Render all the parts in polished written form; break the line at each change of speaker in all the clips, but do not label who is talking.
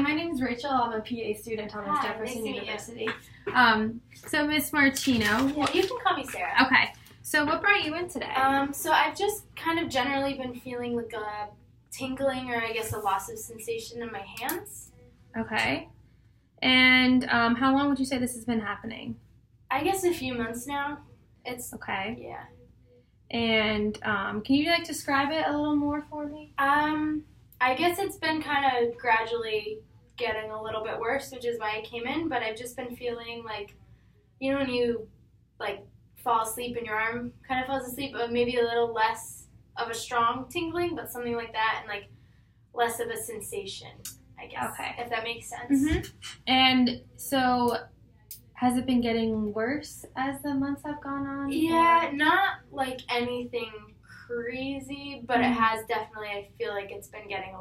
my name is Rachael. I'm a PA student at Thomas
Hi,
Jefferson
nice to meet
University. So Miss Martino.
Yeah, you can call me Sara.
Okay. So what brought you in today?
So I've just kind of generally been feeling like a tingling or I guess a loss of sensation in my hands.
Okay. And how long would you say this has been happening?
I guess a few months now.
Okay.
Yeah.
And can you describe it a little more for me?
I guess it's been kind of gradually getting a little bit worse, which is why I came in, but I've just been feeling like, you know when you fall asleep and your arm kind of falls asleep, but maybe a little less of a strong tingling, but something like that, and less of a sensation, I guess.
Okay.
If that makes sense.
Mm-hmm. And so has it been getting worse as the months have gone on?
Yeah, not like anything crazy, but it has definitely, I feel like it's been getting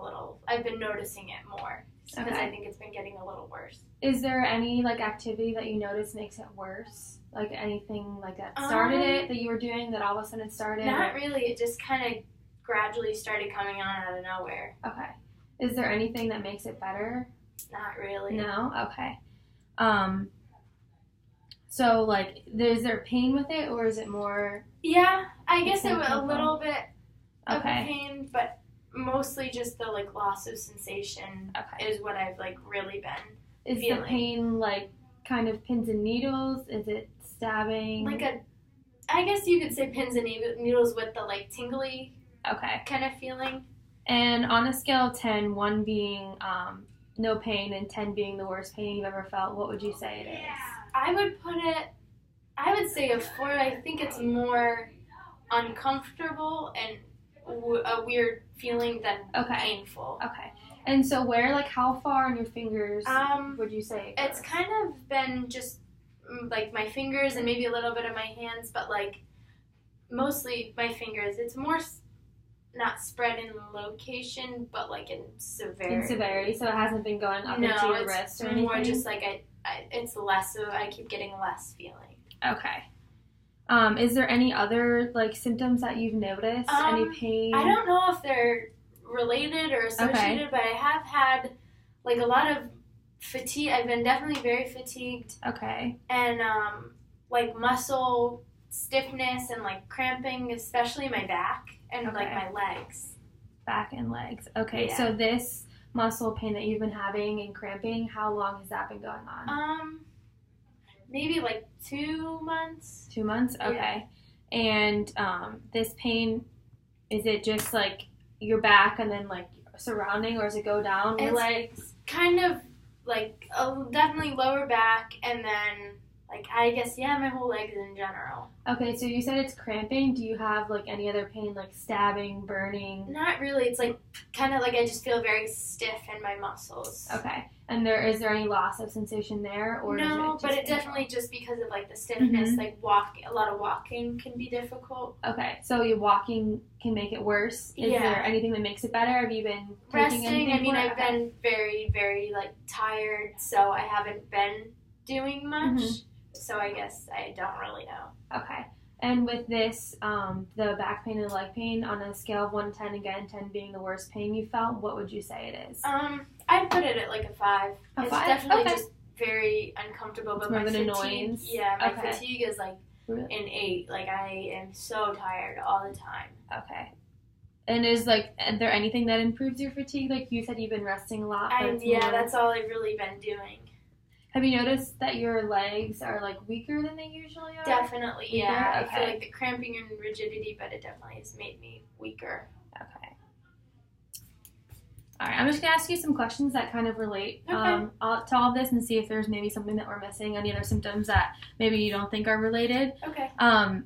I've been noticing it more because I think it's been getting a little worse.
Is there any activity that you notice makes it worse? Like anything that started it that you were doing that all of a sudden started?
Not really. It just kind of gradually started coming on out of nowhere.
Okay. Is there anything that makes it better?
Not really.
No? Okay. So, is there pain with it, or is it more...
Yeah, I guess it was a little bit of
Okay.
pain, but mostly just the, loss of sensation is what I've, really been
Is
feeling.
the pain, kind of pins and needles? Is it stabbing?
I guess you could say pins and needles with the, tingly
Okay.
kind of feeling.
And on a scale of 10, 1 being no pain and 10 being the worst pain you've ever felt, what would you say it is?
I would say a 4. I think it's more uncomfortable and a weird feeling than painful.
Okay. And so how far on your fingers would you say it goes?
It's kind of been just my fingers and maybe a little bit of my hands, but mostly my fingers. It's more not spread in location, but in severity.
In severity, so it hasn't been going up into your wrist or anything?
No, it's more just it's less, so I keep getting less feeling.
Okay. Is there any other symptoms that you've noticed? Any pain?
I don't know if they're related or associated, but I have had a lot of fatigue. I've been definitely very fatigued.
Okay.
And muscle stiffness and cramping, especially my back and my legs.
Back and legs. Okay.
Yeah.
So this muscle pain that you've been having and cramping, how long has that been going on?
Maybe 2 months.
2 months? Okay. Yeah. And this pain, is it just your back and then surrounding, or does it go down your legs?
Kind of definitely lower back and then I guess my whole legs in general.
Okay, so you said it's cramping. Do you have any other pain stabbing, burning?
Not really. It's kind of I just feel very stiff in my muscles.
Okay. And is there any loss of sensation there, or
no? But it definitely just because of the stiffness, a lot of walking can be difficult.
Okay, so your walking can make it worse. Is there anything that makes it better? Have you been taking
resting?
anything
I've been very, very tired, so I haven't been doing much. So I guess I don't really know.
Okay. And with this, the back pain and leg pain, on a scale of 1 to 10, again, 10 being the worst pain you felt, what would you say it is?
I'd put it at a 5.
It's
definitely just very uncomfortable.
It's
but
more
my
of an
fatigue,
annoyance?
Yeah, my fatigue is an 8. I am so tired all the time.
Okay. And is there anything that improves your fatigue? You said you've been resting a lot.
That's all I've really been doing.
Have you noticed that your legs are weaker than they usually are?
Definitely,
weaker?
yeah.
Okay.
I feel the cramping and rigidity, but it definitely has made me weaker.
Okay. All right, I'm just going to ask you some questions that kind of relate to all of this and see if there's maybe something that we're missing, any other symptoms that maybe you don't think are related.
Okay.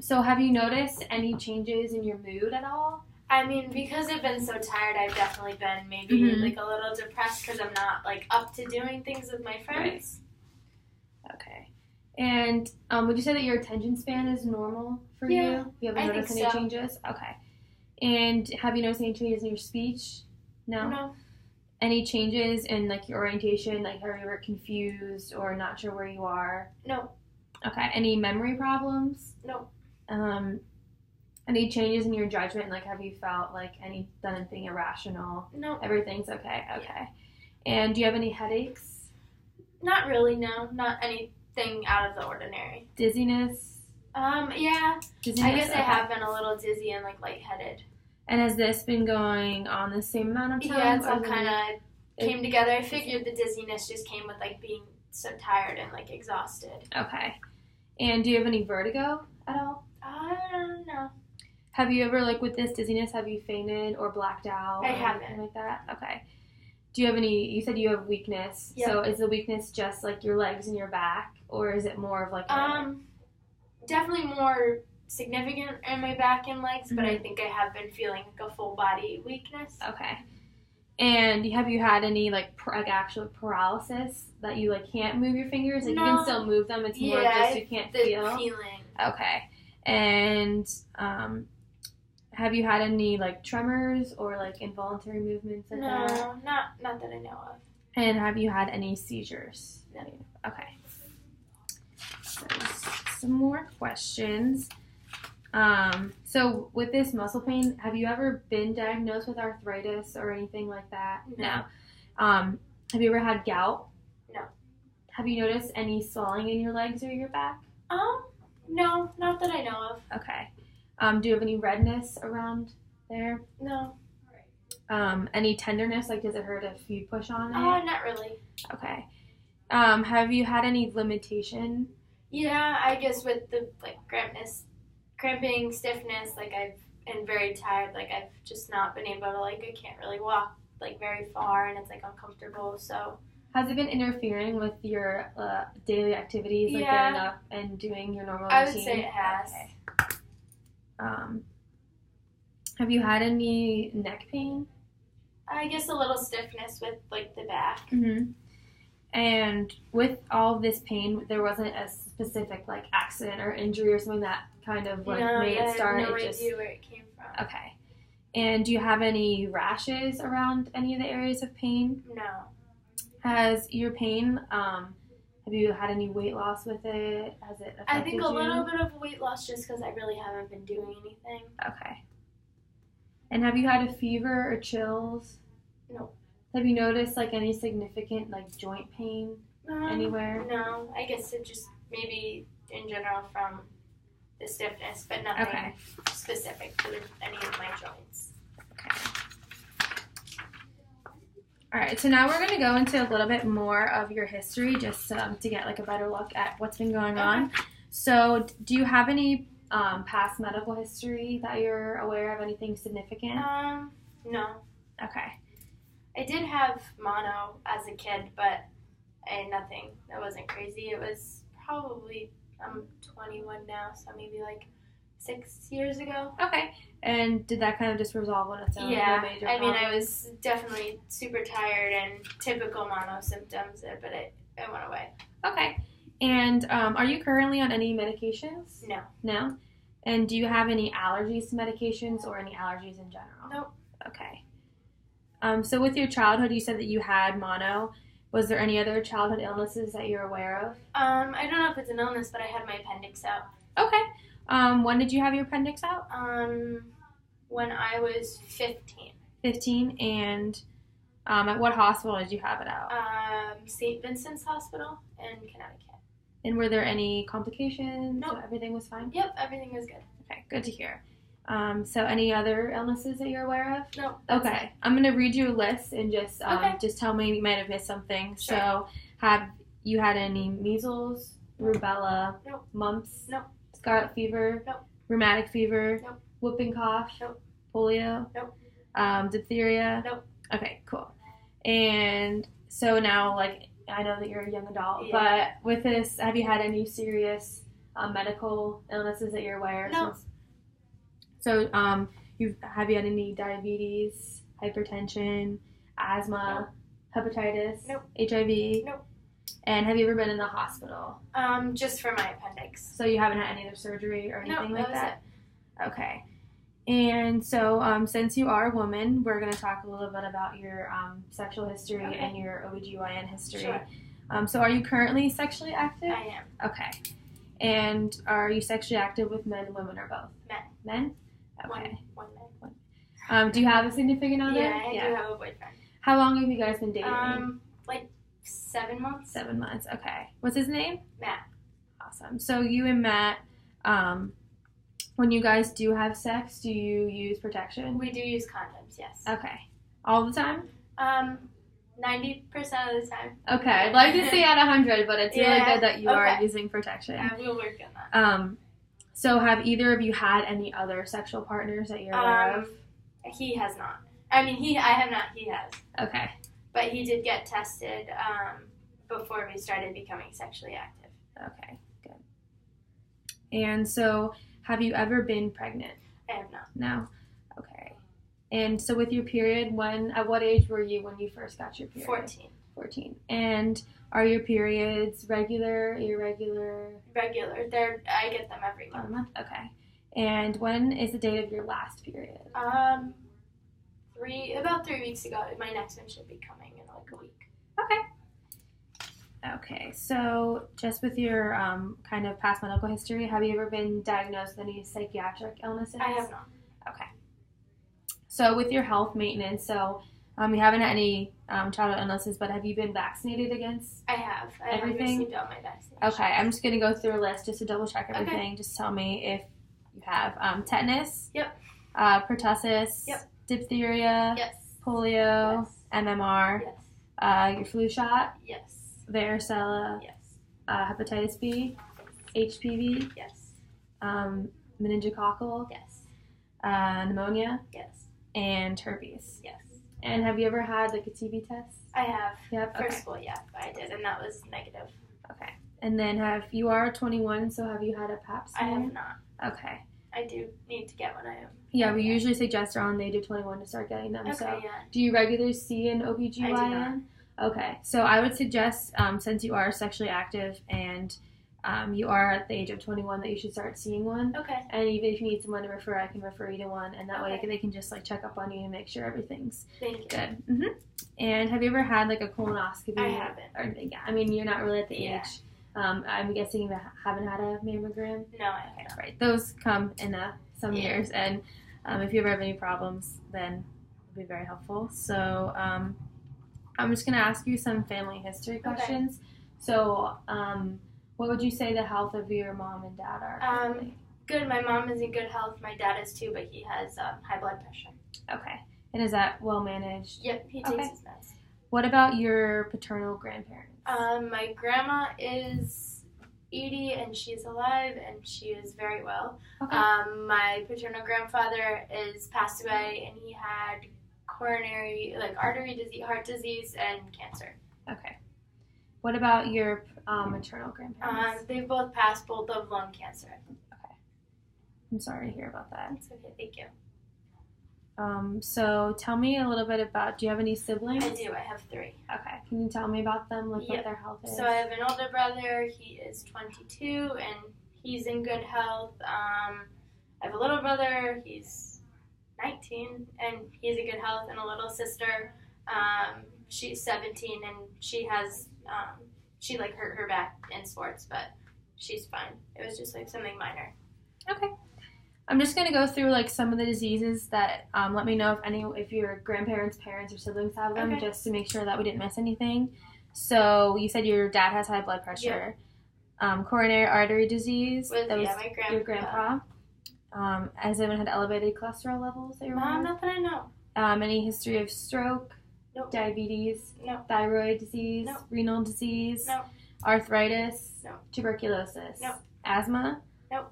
So have you noticed any changes in your mood at all?
I mean, because I've been so tired, I've definitely been maybe a little depressed because I'm not up to doing things with my friends.
Right. Okay. And would you say that your attention span is normal for you? You haven't noticed any changes? Okay. And have you noticed any changes in your speech? No?
No.
Any changes in your orientation, have you ever confused or not sure where you are?
No.
Okay. Any memory problems?
No.
Any changes in your judgment? Have you felt done anything irrational?
No.
Everything's okay. Okay. And do you have any headaches?
Not really, no. Not anything out of the ordinary.
Dizziness?
Yeah.
Dizziness?
I guess I have been a little dizzy and like lightheaded.
And has this been going on the same amount of time?
Yeah, it's all kind of came together. I figured the dizziness just came with like being so tired and like exhausted.
Okay. And do you have any vertigo at all?
No.
Have you ever, like with this dizziness, have you fainted or blacked out?
I
or
haven't.
anything like that? Okay. Do you have any, you said you have weakness.
Yep.
So is the weakness just like your legs and your back? Or is it more of like
definitely more significant in my back and legs, but
Mhm.
I think I have been feeling like a full body weakness.
Okay. And have you had any like actual paralysis that you like can't move your fingers? Like
No.
you can still move them. It's more just you can't
the
feel.
feeling.
Okay. And have you had any like tremors or like involuntary movements like that?
No, not that I know of.
And have you had any seizures?
No.
Okay. So some more questions. So with this muscle pain, have you ever been diagnosed with arthritis or anything like that?
No.
Have you ever had gout?
No.
Have you noticed any swelling in your legs or your back?
No, not that I know of.
Okay. Do you have any redness around there?
No.
Any tenderness? Like, does it hurt if you push on it?
Not really.
Okay. Have you had any limitation?
Yeah, I guess with the like cramping, stiffness, like and very tired, like I've just not been able to like I can't really walk like very far and it's like uncomfortable. So
Has it been interfering with your daily activities, like
Yeah.
getting up and doing your normal
I
routine?
would say it has.
Okay. Have you had any neck pain?
I guess a little stiffness with like the back.
Mm-hmm. And with all this pain, there wasn't a specific like accident or injury or something that kind of like made it start.
I have no
it just
idea where it came from.
Okay. And do you have any rashes around any of the areas of pain?
No.
Has your pain, have you had any weight loss with it? Has it affected
I think a
you?
little bit of weight loss just because I really haven't been doing anything.
Okay. And have you had a fever or chills?
No.
Have you noticed like any significant like joint pain anywhere?
No. I guess it just maybe in general from the stiffness, but nothing specific to any of my joints.
Okay. All right, so now we're going to go into a little bit more of your history just to get like a better look at what's been going on. So do you have any past medical history that you're aware of, anything significant?
No.
Okay.
I did have mono as a kid, but nothing. That wasn't crazy. It was probably, I'm 21 now, so maybe like 6 years ago.
Okay. And did that kind of just resolve on its own?
Yeah.
No major
I mean, I
problems?
was definitely super tired and typical mono symptoms, but it went away.
Okay. And are you currently on any medications?
No.
No? And do you have any allergies to medications or any allergies in general?
Nope.
Okay. So with your childhood, you said that you had mono. Was there any other childhood illnesses that you're aware of?
I don't know if it's an illness, but I had my appendix out.
Okay. When did you have your appendix out?
When I was 15.
15. And at what hospital did you have it out?
St. Vincent's Hospital in Connecticut.
And were there any complications?
Nope.
So everything was fine?
Yep, everything was good.
Okay, good to hear. So any other illnesses that you're aware of?
No.
Okay. I'm going to read you a list and just
Okay.
just tell me you might have missed something.
Sure.
So have you had any measles, rubella,
Nope.
mumps,
Nope.
scarlet fever,
Nope.
rheumatic fever,
Nope.
whooping cough,
Nope.
polio,
Nope.
Diphtheria?
Nope.
Okay, cool. And so now, like, I know that you're a young adult,
Yeah.
but with this, have you had any serious medical illnesses that you're aware of?
No.
So, have you had any diabetes, hypertension, asthma, hepatitis,
Nope.
HIV?
Nope.
And have you ever been in the hospital?
Just for my appendix.
So you haven't had any other surgery or anything
No,
like
that
that? Okay. And so, since you are a woman, we're going to talk a little bit about your sexual history and your OBGYN history.
Sure.
So are you currently sexually active?
I am.
Okay. And are you sexually active with men, women, or both?
Men.
Men? Okay.
One man.
Do you have a significant other?
Yeah, I do have a boyfriend.
How long have you guys been dating?
Like 7 months.
7 months. Okay. What's his name?
Matt.
Awesome. So you and Matt, when you guys do have sex, do you use protection?
We do use condoms, yes.
Okay. All the time?
90% of the time.
Okay. I'd like to see at 100, but it's really good that you are
Okay.
using protection.
Yeah, we'll work on that.
So have either of you had any other sexual partners that you're aware of?
He has not. I mean, I have not. He has.
Okay.
But he did get tested before we started becoming sexually active.
Okay. Good. And so, have you ever been pregnant?
I have not.
No. Okay. And so, with your period, at what age were you when you first got your period?
14.
14. And are your periods regular, irregular?
Regular. I get them every month.
Okay. And when is the date of your last period?
About 3 weeks ago. My next one should be coming in like a week.
Okay. Okay. So, just with your kind of past medical history, have you ever been diagnosed with any psychiatric illnesses?
I have not.
Okay. So, with your health maintenance, so you haven't had any childhood illnesses, but have you been vaccinated against?
I have. I
everything?
have received all my vaccinations.
Okay, I'm just going to go through a list just to double check everything. Okay. Just tell me if you have tetanus.
Yep.
Pertussis.
Yep.
Diphtheria.
Yes.
Polio.
Yes.
MMR.
Yes.
Your flu shot.
Yes.
Varicella.
Yes.
Hepatitis B. HPV.
Yes.
Meningococcal.
Yes.
Pneumonia.
Yes.
And herpes.
Yes.
And have you ever had like a TB test?
I have.
Yep.
For
Okay.
school, yeah, I did, and that was negative.
Okay. And then you are 21, so have you had a pap smear?
I have not.
Okay.
I do need to get one. I am.
Yeah, we usually suggest around the age of 21 to start getting them.
Okay,
So,
yeah.
do you regularly see an OBGYN?
I do not.
Okay. So, I would suggest, since you are sexually active and you are at the age of 21, that you should start seeing one.
Okay.
And even if you need someone to refer, I can refer you to one, and that way
Okay.
they can just like check up on you and make sure everything's
Thank you.
good. Mm-hmm. And have you ever had like a colonoscopy?
I haven't.
Or, yeah, I mean, you're not really at the
Yeah.
age. I'm guessing you haven't had a mammogram.
No, I haven't.
Okay, right. Those come in some
Yeah.
years, and if you ever have any problems, then it'll be very helpful. So I'm just gonna ask you some family history questions. So what would you say the health of your mom and dad are?
Good. My mom is in good health. My dad is too, but he has high blood pressure.
Okay. And is that well managed?
Yep, he takes his meds.
What about your paternal grandparents?
My grandma is 80 and she's alive and she is very well.
Okay.
My paternal grandfather is passed away and he had coronary, artery disease, heart disease, and cancer.
Okay. What about your maternal grandparents?
They've both passed, both of lung cancer.
Okay. I'm sorry to hear about that.
That's okay, thank you.
So tell me a little bit about, do you have any siblings?
I do, I have 3.
Okay. Can you tell me about them, what their health is?
So I have an older brother, he is 22 and he's in good health. I have a little brother, he's 19 and he's in good health, and a little sister, she's 17 and she has, she hurt her back in sports, but she's fine. It was just something minor.
Okay. I'm just gonna go through some of the diseases that let me know if your grandparents, parents, or siblings have them,
Okay.
just to make sure that we didn't miss anything. So you said your dad has high blood pressure, coronary artery disease.
With,
that was
my grandpa.
your grandpa. Has anyone had elevated cholesterol levels that you're aware of?
Not that I know.
Any history of stroke,
Nope.
Diabetes,
No.
thyroid disease,
No.
renal disease,
No.
arthritis,
No.
tuberculosis,
No.
asthma,
No.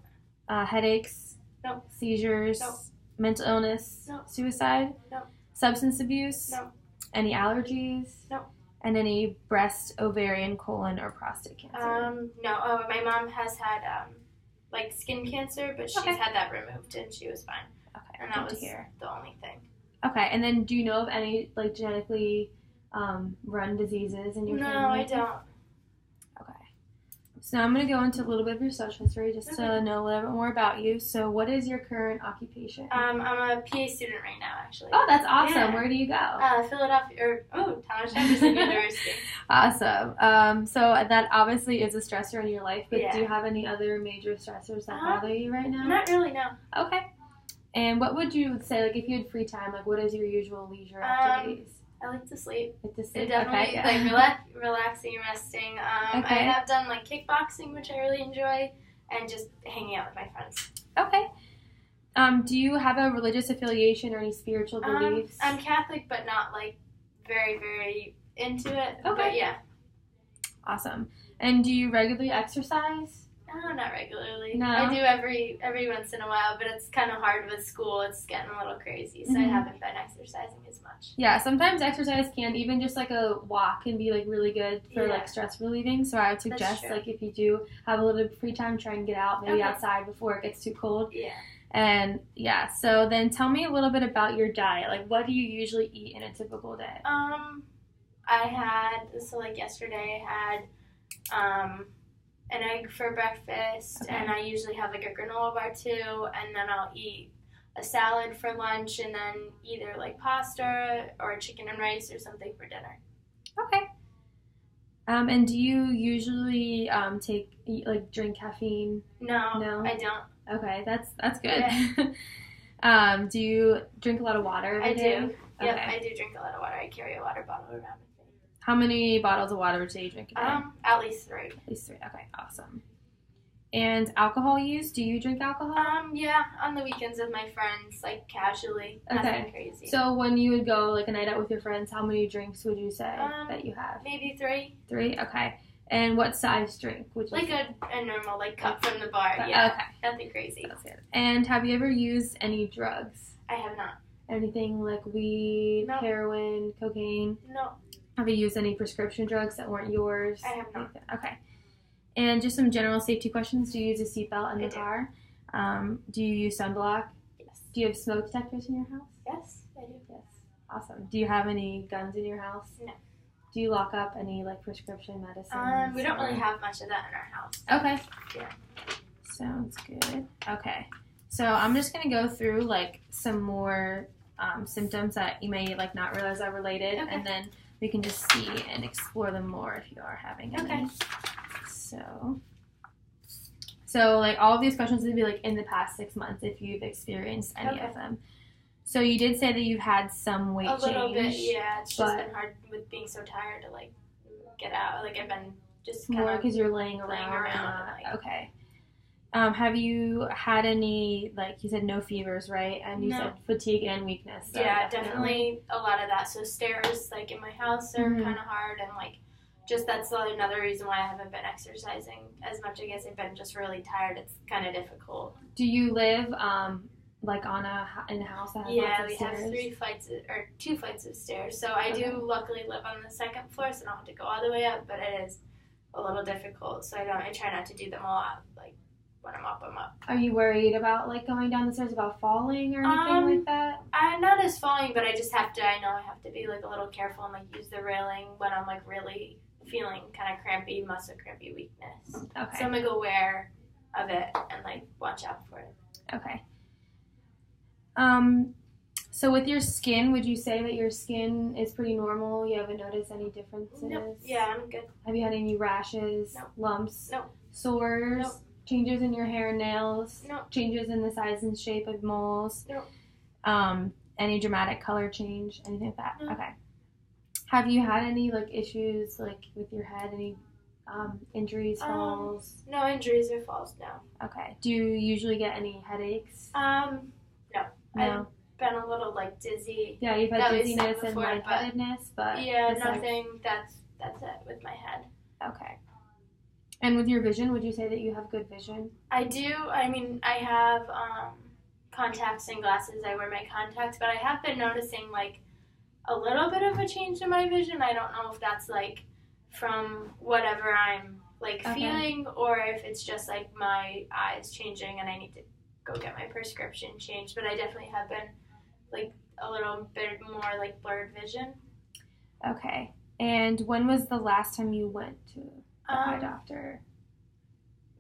Headaches,
No.
seizures,
No.
mental illness,
No.
suicide,
No.
substance abuse,
No.
any allergies,
No.
and any breast, ovarian, colon, or prostate cancer.
No. Oh, my mom has had skin cancer, but she's
Okay.
had that removed and she was fine.
Okay,
And
good
that
to
was
hear.
the only thing.
Okay, and then do you know of any genetically run diseases in your family?
No, I don't.
Okay. So now I'm going to go into a little bit of your social history just to know a little bit more about you. So what is your current occupation?
I'm a PA student right now, actually.
Oh, that's awesome.
Yeah.
Where do you go?
Philadelphia, Thomas Jefferson University.
Awesome. So that obviously is a stressor in your life, but
Yeah.
do you have any other major stressors that bother you right now?
Not really, no.
Okay. And what would you say, if you had free time, what is your usual leisure activities?
I like to sleep.
Like to sleep?
It definitely,
Okay.
like, relaxing, resting.
Okay.
I have done, like, kickboxing, which I really enjoy, and just hanging out with my friends.
Okay. Do you have a religious affiliation or any spiritual beliefs?
I'm Catholic, but not, like, very, very into it.
Okay.
But, yeah.
Awesome. And do you regularly exercise?
No, not regularly.
No?
I do every once in a while, but it's kind of hard with school. It's getting a little crazy, so I haven't been exercising as much.
Yeah, sometimes exercise can, even just like a walk can be like really good for like stress relieving. So I would suggest like if you do have a little bit of free time, try and get out maybe outside before it gets too cold.
Yeah.
And yeah, so then tell me a little bit about your diet. Like what do you usually eat in a typical day?
Yesterday I had an egg for breakfast, and I usually have like a granola bar too, and then I'll eat a salad for lunch, and then either like pasta or chicken and rice or something for dinner.
Okay. And do you usually drink caffeine?
No, I don't.
Okay, that's good.
Yeah.
Do you drink a lot of water every day?
I do. Yep,
Okay.
I do drink a lot of water. I carry a water bottle around with me.
How many bottles of water do you drink a day?
At least 3.
At least 3. Okay, awesome. And alcohol use? Do you drink alcohol?
Yeah, on the weekends with my friends, like casually. Nothing crazy.
So when you would go like a night out with your friends, how many drinks would you say that you have?
Maybe 3.
3? Okay. And what size drink would you say?
A normal cup from the bar. Yeah.
Okay.
Nothing crazy.
That's good. And have you ever used any drugs?
I have not.
Anything like weed,
No.
heroin, cocaine?
No.
Have you used any prescription drugs that weren't yours?
I have not.
Okay. And just some general safety questions. Do you use a seatbelt in the car? Do you use sunblock?
Yes.
Do you have smoke detectors in your house?
Yes, I do.
Yes. Awesome. Do you have any guns in your house?
No.
Do you lock up any prescription medicine?
We don't really have much of that in our house.
Okay.
Yeah.
Sounds good. Okay. So I'm just gonna go through some more symptoms that you may not realize are related, and then we can just see and explore them more if you are having any.
Okay.
So all of these questions would be in the past 6 months if you've experienced any of them. So you did say that you've had some weight change.
A little bit, yeah. It's just been hard with being so tired to get out. I've been just kind
more
of
because you're laying around. Okay. Have you had any, you said no fevers, right? And you said fatigue and weakness. So
yeah, definitely a lot of that. So stairs, in my house are kind of hard, and that's another reason why I haven't been exercising as much. I guess I've been just really tired. It's kind of difficult.
Do you live in a house that has lots of
we
stairs?
have 2 flights of stairs. So I do luckily live on the 2nd floor, so I don't have to go all the way up. But it is a little difficult, so I try not to do them all out. When I'm up.
Are you worried about going down the stairs, about falling or anything like that?
I'm not as falling, but I just have to. I know I have to be a little careful and use the railing when I'm really feeling kind of crampy, muscle crampy weakness.
Okay.
So I'm aware of it and watch out for it.
Okay. So with your skin, would you say that your skin is pretty normal? You haven't noticed any differences?
Nope. Yeah, I'm good.
Have you had any rashes,
Nope.
lumps,
Nope.
sores,
Nope.
changes in your hair and nails,
Nope.
changes in the size and shape of moles?
Nope.
Any dramatic color change, anything like that?
No.
Okay. Have you had any issues with your head? Any injuries, falls?
No injuries or falls, no.
Okay. Do you usually get any headaches?
No.
No.
I've been a little dizzy.
Yeah, you've had
That was
dizziness and
before,
lightheadedness, but
yeah,
besides-
nothing. That's it with my head.
Okay. And with your vision, would you say that you have good vision?
I do. I mean, I have contacts and glasses. I wear my contacts, but I have been noticing a little bit of a change in my vision. I don't know if that's from whatever I'm feeling, or if it's just my eyes changing and I need to go get my prescription changed. But I definitely have been a little bit more blurred vision.
Okay. And when was the last time you went to the eye doctor?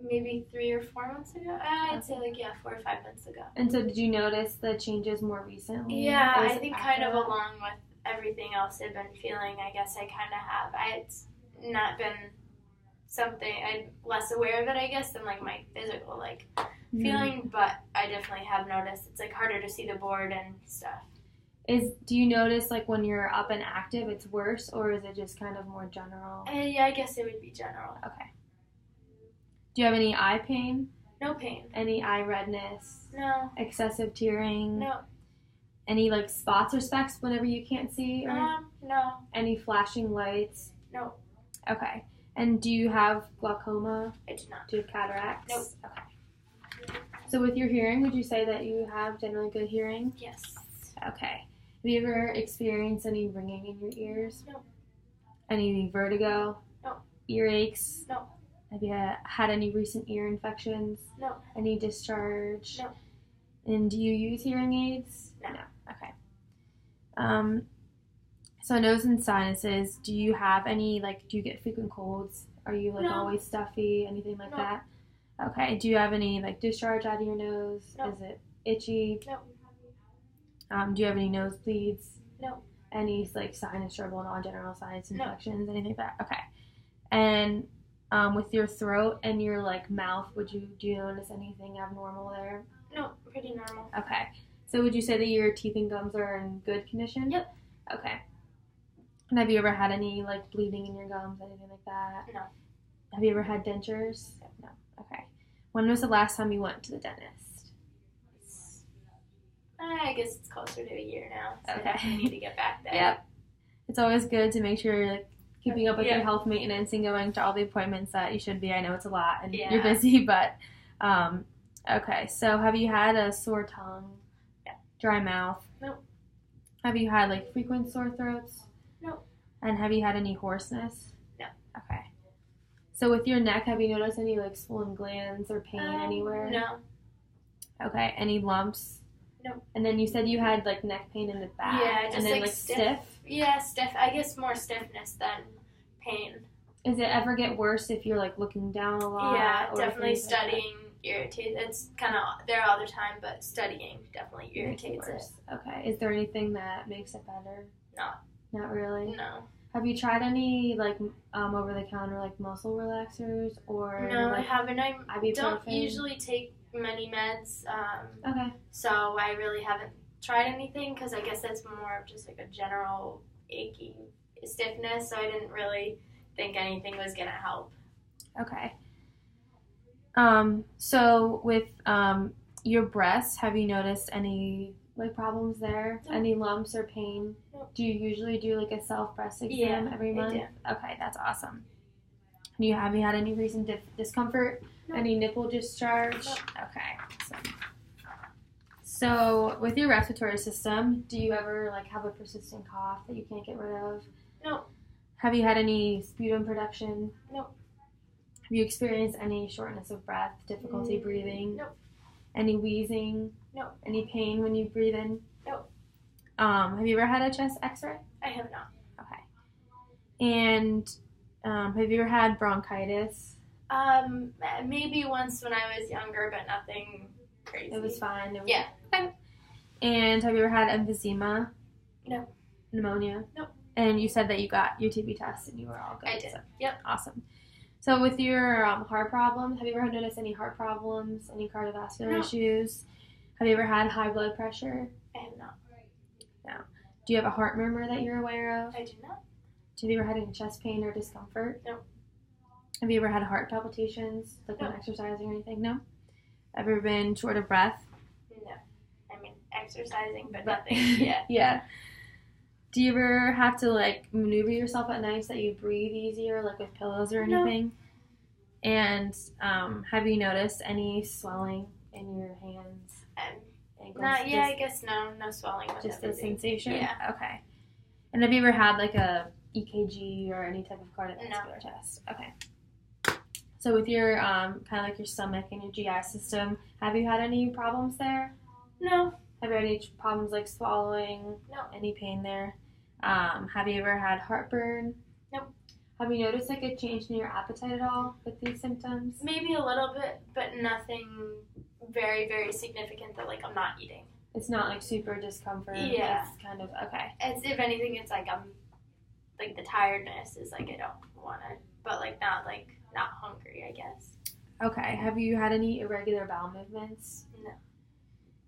Maybe 3 or 4 months ago. I'd say 4 or 5 months ago.
And so did you notice the changes more recently?
Yeah,
Or was
I
it
think
after
kind of
that?
along with everything else I've been feeling, I guess I kind of have. It's not been something, I'm less aware of it, I guess, than my physical feeling, but I definitely have noticed it's harder to see the board and stuff.
Do you notice like when you're up and active it's worse, or is it just kind of more general?
Yeah, I guess it would be general.
Okay. Do you have any eye pain?
No pain.
Any eye redness?
No.
Excessive tearing?
No.
Any like spots or specks whenever you can't see? Or
no.
Any flashing lights?
No.
Okay. And do you have glaucoma?
I do not.
Do you have cataracts?
Nope.
Okay. So with your hearing, would you say that you have generally good hearing?
Yes.
Okay. Have you ever experienced any ringing in your ears?
No.
Any vertigo?
No.
Earaches?
No.
Have you had any recent ear infections?
No.
Any discharge?
No.
And do you use hearing aids?
No.
Okay. So nose and sinuses, do you have any, like, do you get frequent colds? Are you, like,
No.
always stuffy, anything like
No.
that? Okay. Do you have any, like, discharge out of your nose?
No.
Is it itchy?
No.
Do you have any nosebleeds?
No.
Any, like, sinus trouble, non-general sinus
No.
infections, anything like that? Okay. And with your throat and your, like, mouth, do you notice anything abnormal there?
No, pretty normal.
Okay. So would you say that your teeth and gums are in good condition?
Yep.
Okay. And have you ever had any, like, bleeding in your gums, anything like that?
No.
Have you ever had dentures? No. Okay. When was the last time you went to the dentist?
I guess it's closer to a year now, so
Okay.
I definitely need to get back there.
Yep. It's always good to make sure you're, like, keeping up with your
Yeah.
health maintenance and going to all the appointments that you should be. I know it's a lot and
Yeah.
you're busy, but okay. So have you had a sore tongue?
Yeah.
Dry mouth?
Nope.
Have you had, like, frequent sore throats?
Nope.
And have you had any hoarseness?
No.
Okay. So with your neck, have you noticed any, like, swollen glands or pain anywhere?
No.
Okay. Any lumps?
Nope.
And then you said you had, like, neck pain in the back.
Yeah, just
and then,
like stiff. Yeah, stiff. I guess more stiffness than pain.
Does it ever get worse if you're, like, looking down a lot?
Yeah,
or
definitely
things like that?
studying irritates. It's kind of there all the time, but studying definitely irritates it.
Worse. Okay. Is there anything that makes it better? Not really?
No.
Have you tried any, like, over-the-counter, like, muscle relaxers or,
No, I
like,
haven't. I don't
ibuprofen?
usually take many meds,
Okay.
so I really haven't tried anything because I guess that's more of just like a general aching stiffness, so I didn't really think anything was going to help.
Okay. So with your breasts, have you noticed any, like, problems there?
No.
Any lumps or pain?
No.
Do you usually do, like, a self-breast exam every month?
I do.
Okay, that's awesome. Have you had any recent discomfort?
No.
Any nipple discharge?
No.
Okay. So with your respiratory system, do you ever, like, have a persistent cough that you can't get rid of?
No.
Have you had any sputum production?
No.
Have you experienced any shortness of breath, difficulty breathing?
No.
Any wheezing?
No.
Any pain when you breathe in?
No.
Have you ever had a chest x-ray?
I have not.
Okay. And have you ever had bronchitis?
Maybe once when I was younger, but nothing crazy.
It was fine.
Yeah.
Okay. And have you ever had emphysema?
No.
Pneumonia?
No.
And you said that you got your TB test and you were all good.
I did.
So.
Yep.
Awesome. So with your heart problems, have you ever noticed any heart problems, any cardiovascular issues? Have you ever had high blood pressure?
I have not.
No. Do you have a heart murmur that you're aware of?
I do not.
Have you ever had any chest pain or discomfort?
No.
Have you ever had heart palpitations, like when
No.
exercising or anything? No. Have you ever been short of breath?
No. I mean, exercising, but nothing. Yeah.
Yeah. Do you ever have to, like, maneuver yourself at night so that you breathe easier, like with pillows or anything? No. And have you noticed any swelling in your hands? Ankles?
Not, yeah, I guess no swelling.
Just a sensation?
Yeah.
Okay. And have you ever had, like, a EKG or any type of cardiovascular test? Okay. So with your kind of like your stomach and your GI system, have you had any problems there?
No.
Have you had any problems like swallowing?
No.
Any pain there? Have you ever had heartburn?
Nope.
Have you noticed like a change in your appetite at all with these symptoms?
Maybe a little bit, but nothing very, very significant that like I'm not eating.
It's not like super discomfort.
Yeah.
It's kind of okay.
It's, if anything, it's like I'm like the tiredness is like I don't want to, but like not hungry, I guess.
Okay. Have you had any irregular bowel movements?
No.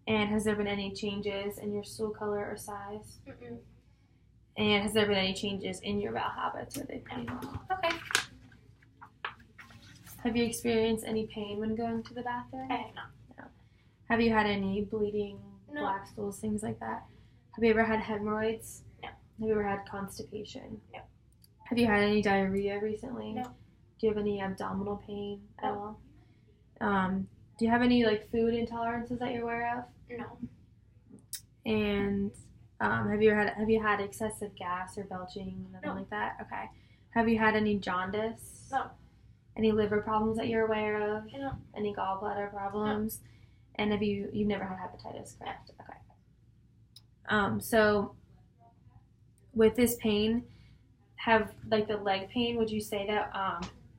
And has there been any changes in your stool color or size?
Mm-mm.
And has there been any changes in your bowel habits? Are they pretty normal? Okay. Have you experienced any pain when going to the bathroom?
I have not.
No. Have you had any bleeding,
No.
black stools, things like that? Have you ever had hemorrhoids?
No.
Have you ever had constipation?
No.
Have you had any diarrhea recently?
No.
Do you have any abdominal pain at
No.
all? Do you have any like food intolerances that you're aware of?
No.
And have you had excessive gas or belching, nothing
No.
like that? Okay. Have you had any jaundice?
No.
Any liver problems that you're aware of?
No.
Any gallbladder problems? No. And you've never had hepatitis, correct? No. Okay. So with this pain, have like the leg pain, would you say that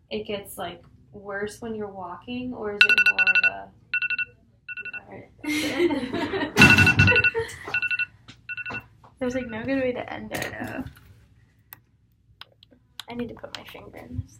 it gets like worse when you're walking, or is it more of a
There's like no good way to end it. I need to put my finger in this.